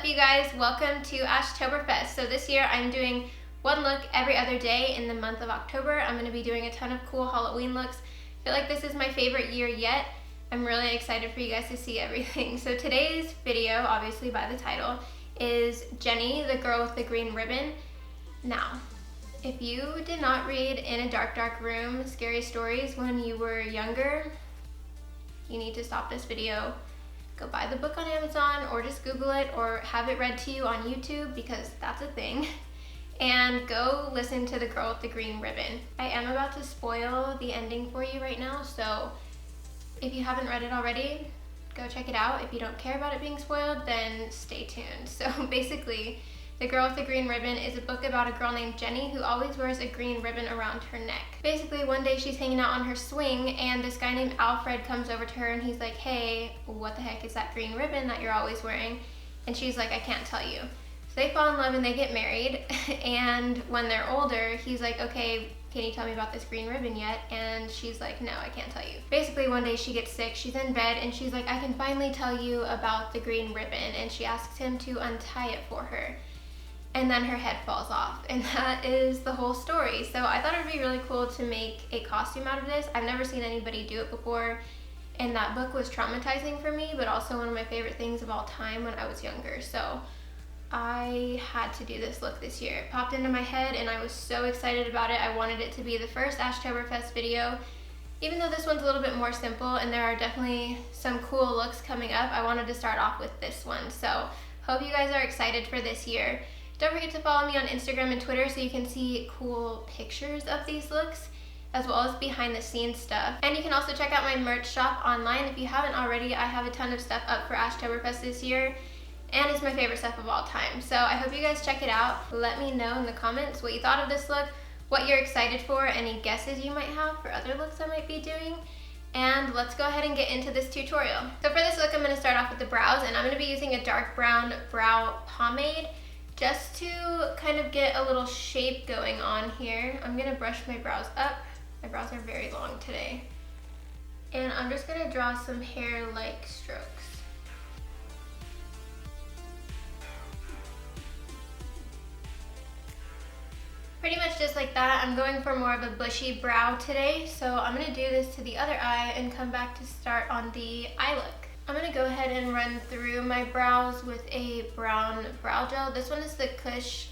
you guys? Welcome to Ashtoberfest. So this year I'm doing one look every other day in the month of October. I'm going to be doing a ton of cool Halloween looks. I feel like this is my favorite year yet. I'm really excited for you guys to see everything. So today's video, obviously by the title, is Jenny, the girl with the green ribbon. Now, if you did not read In a Dark, Dark Room scary stories when you were younger, you need to stop this video, go buy the book on Amazon, or just Google it, or have it read to you on YouTube, because that's a thing, and go listen to The Girl with the Green Ribbon. I am about to spoil the ending for you right now, so if you haven't read it already, go check it out. If you don't care about it being spoiled, then stay tuned. So basically, The Girl with the Green Ribbon is a book about a girl named Jenny who always wears a green ribbon around her neck. Basically, one day she's hanging out on her swing and this guy named Alfred comes over to her and he's like, hey, what the heck is that green ribbon that you're always wearing? And she's like, I can't tell you. So they fall in love and they get married, and when they're older, he's like, okay, can you tell me about this green ribbon yet? And she's like, no, I can't tell you. Basically, one day she gets sick, she's in bed, and she's like, I can finally tell you about the green ribbon, and she asks him to untie it for her. And then her head falls off, and that is the whole story. So I thought it would be really cool to make a costume out of this. I've never seen anybody do it before, and that book was traumatizing for me, but also one of my favorite things of all time when I was younger. So I had to do this look this year. It popped into my head, and I was so excited about it. I wanted it to be the first Ashtoberfest video. Even though this one's a little bit more simple, and there are definitely some cool looks coming up, I wanted to start off with this one. So hope you guys are excited for this year. Don't forget to follow me on Instagram and Twitter so you can see cool pictures of these looks, as well as behind the scenes stuff. And you can also check out my merch shop online. If you haven't already, I have a ton of stuff up for Ashtoberfest this year, and it's my favorite stuff of all time. So I hope you guys check it out. Let me know in the comments what you thought of this look, what you're excited for, any guesses you might have for other looks I might be doing. And let's go ahead and get into this tutorial. So for this look, I'm going to start off with the brows, and I'm going to be using a dark brown brow pomade just to kind of get a little shape going on here. I'm gonna brush my brows up. My brows are very long today. And I'm just gonna draw some hair-like strokes. Pretty much just like that. I'm going for more of a bushy brow today, so I'm gonna do this to the other eye and come back to start on the eye look. I'm gonna go ahead and run through my brows with a brown brow gel. This one is the Kush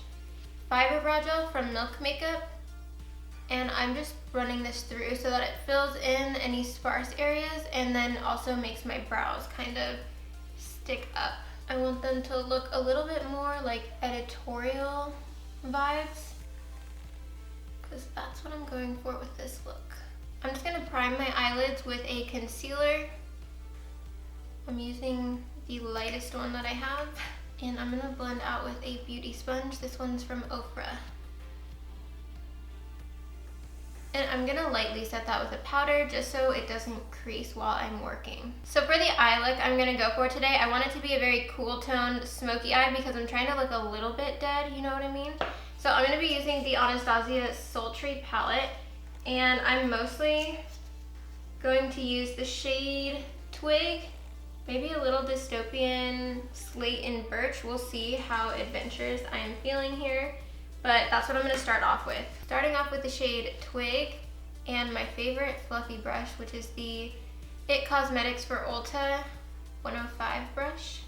Fiber Brow Gel from Milk Makeup. And I'm just running this through so that it fills in any sparse areas and then also makes my brows kind of stick up. I want them to look a little bit more like editorial vibes, because that's what I'm going for with this look. I'm just gonna prime my eyelids with a concealer. I'm using the lightest one that I have, and I'm gonna blend out with a beauty sponge. This one's from Ofra. And I'm gonna lightly set that with a powder just so it doesn't crease while I'm working. So for the eye look I'm gonna go for today, I want it to be a very cool toned smoky eye because I'm trying to look a little bit dead, you know what I mean? So I'm gonna be using the Anastasia Sultry palette, and I'm mostly going to use the shade Twig, maybe a little dystopian slate and birch. We'll see how adventurous I am feeling here, but that's what I'm gonna start off with. Starting off with the shade Twig and my favorite fluffy brush, which is the It Cosmetics for Ulta 105 brush.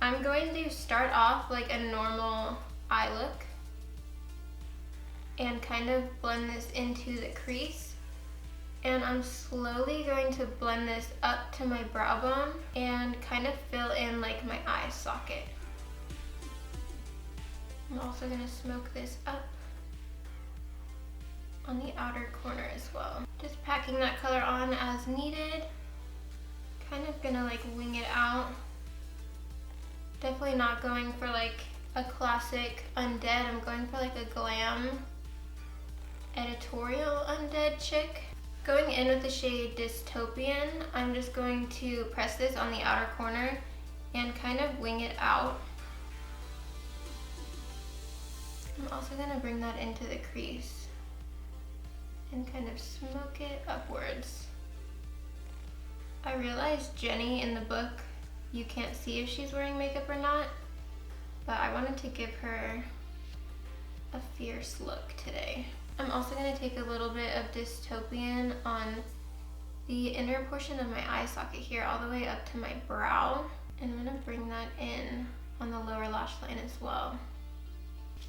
I'm going to start off like a normal eye look and kind of blend this into the crease. And I'm slowly going to blend this up to my brow bone and kind of fill in like my eye socket. I'm also gonna smoke this up on the outer corner as well. Just packing that color on as needed. Kind of gonna like wing it out. Definitely not going for like a classic undead. I'm going for like a glam editorial undead chick. Going in with the shade Dystopian, I'm just going to press this on the outer corner and kind of wing it out. I'm also going to bring that into the crease and kind of smoke it upwards. I realized Jenny in the book, you can't see if she's wearing makeup or not, wanted to give her a fierce look today. I'm also going to take a little bit of Dystopian on the inner portion of my eye socket here all the way up to my brow. And I'm going to bring that in on the lower lash line as well.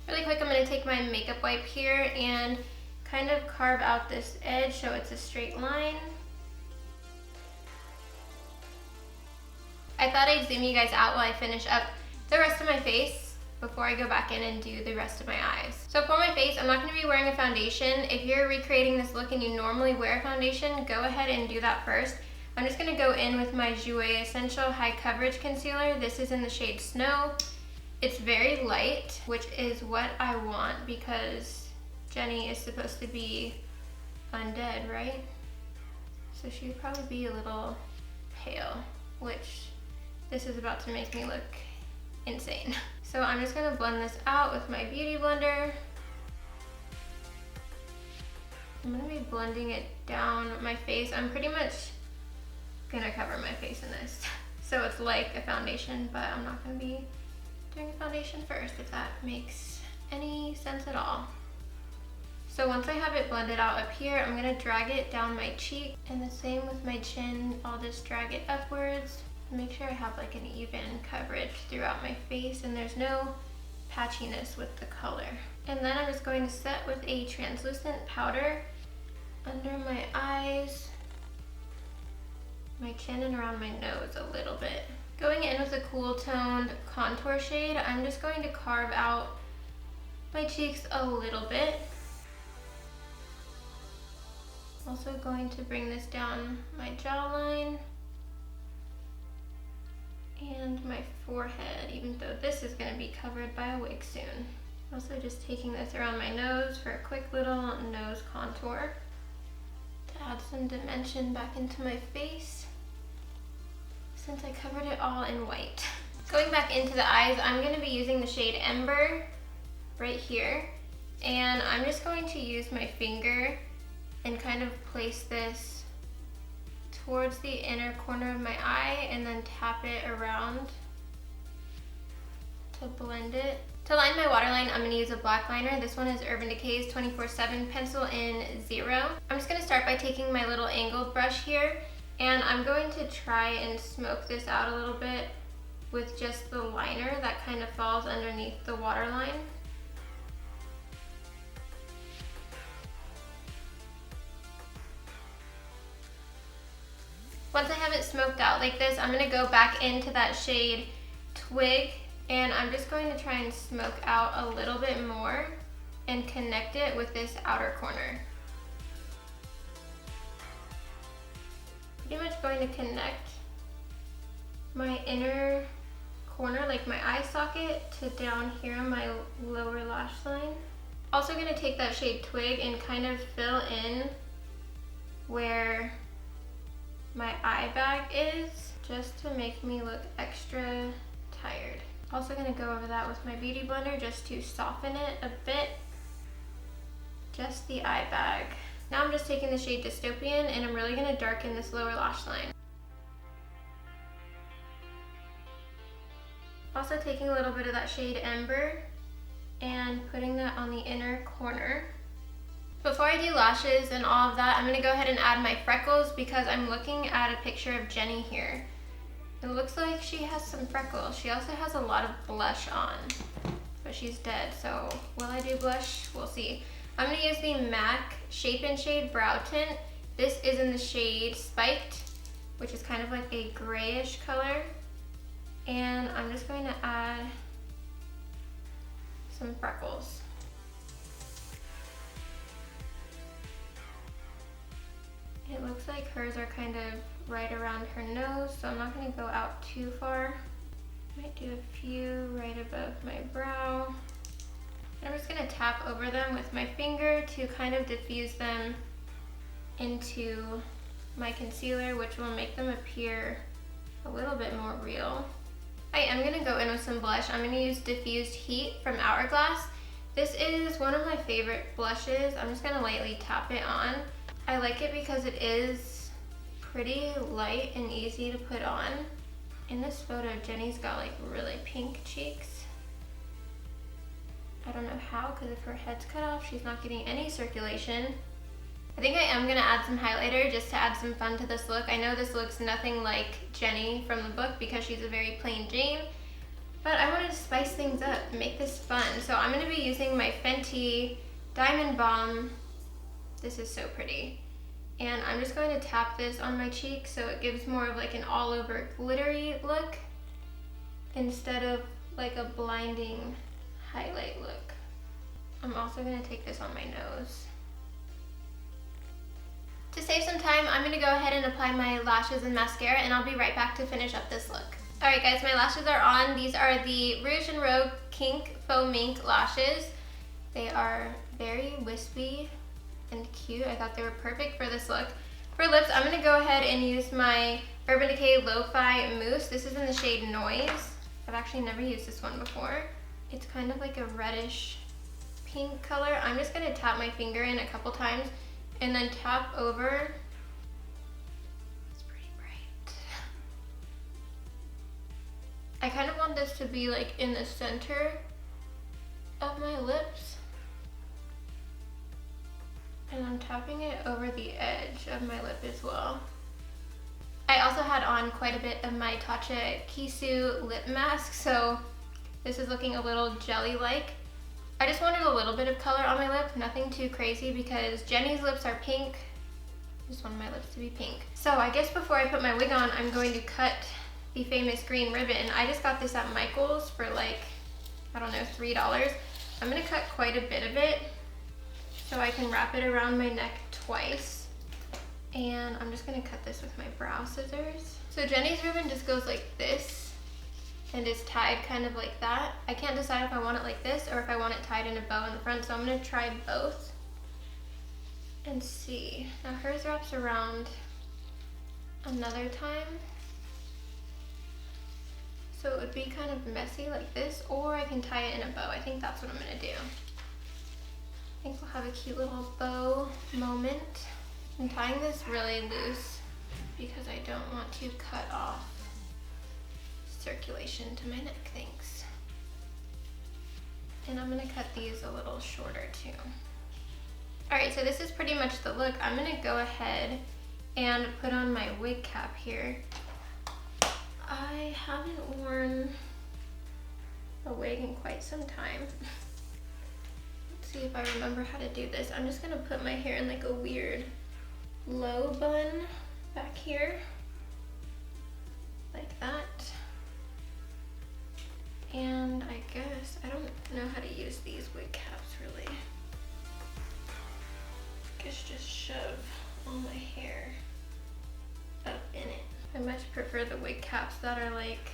Really quick, I'm going to take my makeup wipe here and kind of carve out this edge so it's a straight line. I thought I'd zoom you guys out while I finish up the rest of my face before I go back in and do the rest of my eyes. So for my face, I'm not going to be wearing a foundation. If you're recreating this look and you normally wear a foundation, go ahead and do that first. I'm just going to go in with my Jouer Essential High Coverage Concealer. This is in the shade Snow. It's very light, which is what I want because Jenny is supposed to be undead, right? So she would probably be a little pale, which this is about to make me look insane. So I'm just gonna blend this out with my beauty blender. I'm gonna be blending it down my face. I'm pretty much gonna cover my face in this. So it's like a foundation, but I'm not gonna be doing a foundation first, if that makes any sense at all. So once I have it blended out up here, I'm gonna drag it down my cheek, and the same with my chin. I'll just drag it upwards. Make sure I have like an even coverage throughout my face and there's no patchiness with the color. And then I'm just going to set with a translucent powder under my eyes, my chin, and around my nose a little bit. Going in with a cool toned contour shade, I'm just going to carve out my cheeks a little bit. Also going to bring this down my jawline and my forehead, even though this is going to be covered by a wig soon. Also just taking this around my nose for a quick little nose contour to add some dimension back into my face since I covered it all in white. Going back into the eyes, I'm going to be using the shade Ember right here, and I'm just going to use my finger and kind of place this towards the inner corner of my eye and then tap it around to blend it. To line my waterline, I'm going to use a black liner. This one is Urban Decay's 24/7 Pencil in 0. I'm just going to start by taking my little angled brush here, and I'm going to try and smoke this out a little bit with just the liner that kind of falls underneath the waterline. Once I have it smoked out like this, I'm going to go back into that shade Twig, and I'm just going to try and smoke out a little bit more and connect it with this outer corner. Pretty much going to connect my inner corner, like my eye socket, to down here on my lower lash line. Also going to take that shade Twig and kind of fill in where my eye bag is, just to make me look extra tired. Also gonna go over that with my beauty blender just to soften it a bit. Just the eye bag. Now I'm just taking the shade Dystopian and I'm really gonna darken this lower lash line. Also taking a little bit of that shade Ember and putting that on the inner corner. Before I do lashes and all of that, I'm going to go ahead and add my freckles because I'm looking at a picture of Jenny here. It looks like she has some freckles. She also has a lot of blush on, but she's dead, so will I do blush? We'll see. I'm going to use the MAC Shape and Shade Brow Tint. This is in the shade Spiked, which is kind of like a grayish color. And I'm just going to add some freckles. It looks like hers are kind of right around her nose, so I'm not going to go out too far. Might do a few right above my brow. I'm just going to tap over them with my finger to kind of diffuse them into my concealer, which will make them appear a little bit more real. I am going to go in with some blush. I'm going to use Diffused Heat from Hourglass. This is one of my favorite blushes. I'm just going to lightly tap it on. I like it because it is pretty light and easy to put on. In this photo, Jenny's got like really pink cheeks. I don't know how, because if her head's cut off, she's not getting any circulation. I think I am gonna add some highlighter just to add some fun to this look. I know this looks nothing like Jenny from the book because she's a very plain Jane, but I wanted to spice things up and make this fun. So I'm gonna be using my Fenty Diamond Balm. This is so pretty. And I'm just going to tap this on my cheek so it gives more of like an all over glittery look instead of like a blinding highlight look. I'm also gonna take this on my nose. To save some time, I'm gonna go ahead and apply my lashes and mascara, and I'll be right back to finish up this look. Alright guys, my lashes are on. These are the Rouge and Rogue Kink Faux Mink lashes. They are very wispy and cute. I thought they were perfect for this look. For lips, I'm gonna go ahead and use my Urban Decay Lo-Fi Mousse. This is in the shade Noise. I've actually never used this one before. It's kind of like a reddish pink color. I'm just gonna tap my finger in a couple times and then tap over. It's pretty bright. I kind of want this to be like in the center of my lips. And I'm tapping it over the edge of my lip as well. I also had on quite a bit of my Tatcha Kisu lip mask, so this is looking a little jelly-like. I just wanted a little bit of color on my lip, nothing too crazy because Jenny's lips are pink. I just wanted my lips to be pink. So I guess before I put my wig on, I'm going to cut the famous green ribbon. I just got this at Michael's for like, I don't know, $3. I'm gonna cut quite a bit of it so I can wrap it around my neck twice. And I'm just gonna cut this with my brow scissors. So Jenny's ribbon just goes like this and is tied kind of like that. I can't decide if I want it like this or if I want it tied in a bow in the front, so I'm gonna try both and see. Now hers wraps around another time, so it would be kind of messy like this, or I can tie it in a bow. I think that's what I'm gonna do. I think we'll have a cute little bow moment. I'm tying this really loose because I don't want to cut off circulation to my neck, thanks. And I'm gonna cut these a little shorter too. Alright, so this is pretty much the look. I'm gonna go ahead and put on my wig cap here. I haven't worn a wig in quite some time. Let's see if I remember how to do this. I'm just gonna put my hair in like a weird low bun back here, like that. And I guess, I don't know how to use these wig caps really. I guess just shove all my hair up in it. I much prefer the wig caps that are like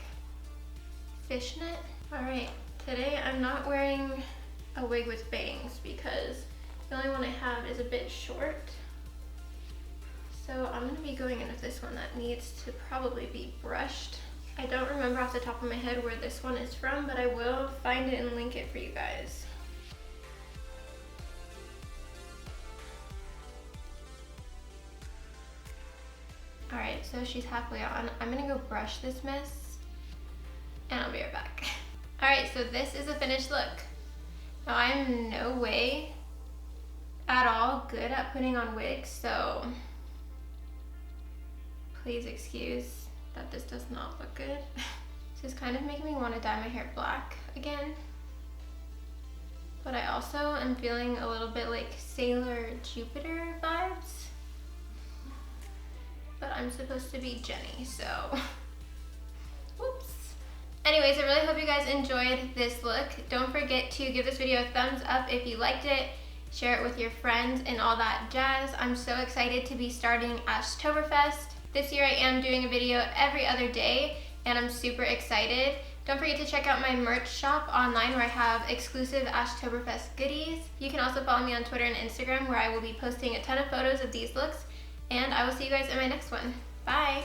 fishnet. Alright, today I'm not wearing a wig with bangs because the only one I have is a bit short. So I'm gonna be going in with this one that needs to probably be brushed. I don't remember off the top of my head where this one is from, but I will find it and link it for you guys. Alright, so she's halfway on. I'm gonna go brush this mess and I'll be right back. Alright, so this is a finished look. Now I am no way at all good at putting on wigs, so please excuse that this does not look good. This is kind of making me want to dye my hair black again. But I also am feeling a little bit like Sailor Jupiter vibes. But I'm supposed to be Jenny, so whoops. Anyways, I really hope you guys enjoyed this look. Don't forget to give this video a thumbs up if you liked it. Share it with your friends and all that jazz. I'm so excited to be starting Ashtoberfest. This year I am doing a video every other day and I'm super excited. Don't forget to check out my merch shop online where I have exclusive Ashtoberfest goodies. You can also follow me on Twitter and Instagram where I will be posting a ton of photos of these looks, and I will see you guys in my next one. Bye!